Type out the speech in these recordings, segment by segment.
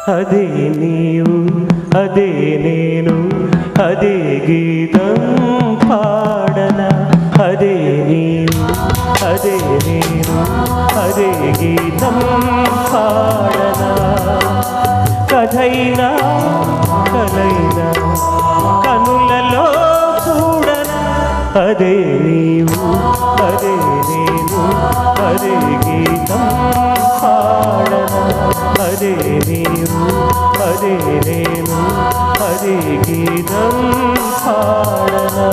అదే నీవు అదే నేను అదే గీతం పాడనా అదే నీవు అదే నేను అదే గీతం పాడనా కథైనా కలైనా కనులలో చూడనా అదే నీవు అదే నేను అదే గీతం పాడనా అదే నీవు అదే నేను అదే గీతం పాడనా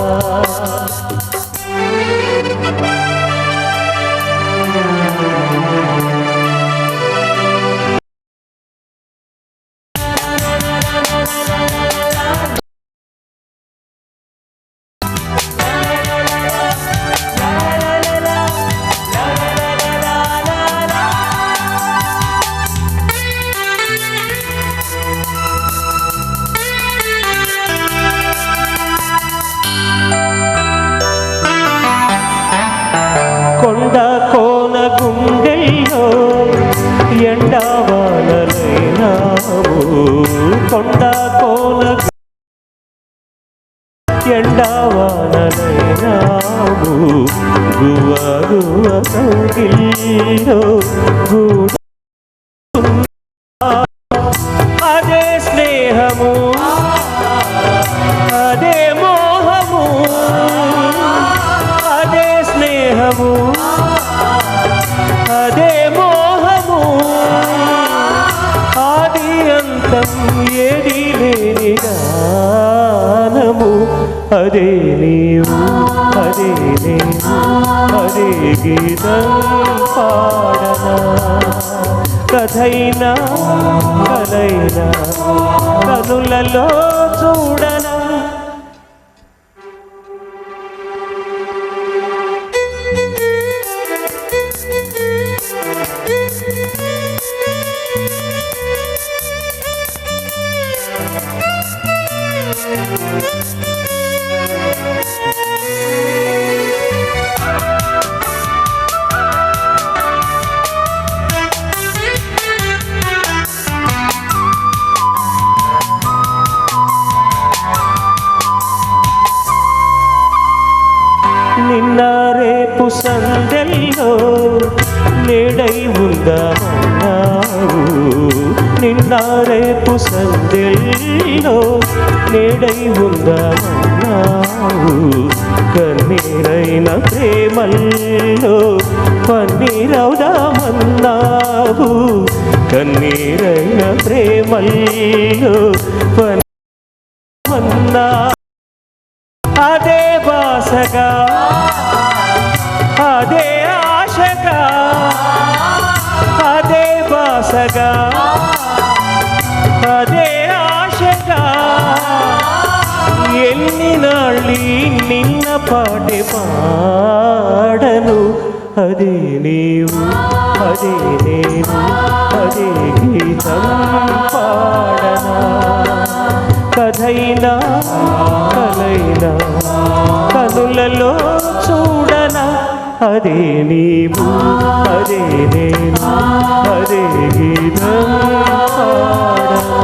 కొండ కోన గుండెల్లో ఎండవానలైనావు కొండ కోన ఎండవానలైనావు గువ గువ కౌగిల్లో గూడు అదే స్నేహము అదే మోహము అదే స్నేహము అదే మోహము ఆది అంతం ఏది లేని గానము అదే నీవు అదే నేను అదే గీతం పాడనా కథైనా కలైనా కనులలో చూడనా నిన్న రేపు సందెల్లో నేడై ఉందామన్నావు నిన్న రేపు సందెల్లో నేడై ఉందామన్నావు కన్నీరైన ప్రేమల్లో పన్నీరవుదామన్నావు కన్నీరైన ప్రేమల్లో పన్నీరవుదామన్నా అదే బాసగా అదే ఆశగా అదే బాసగా అదే ఆశగా ఎన్ని నాళ్ళి నిన్న పాటే పాడను అదే నీవు అదే నేను అదే గీతం పాడనా కథైనా కలైనా కనులలో చూడనా అదే నీవు అదే నేను అదే గీతం పాడనా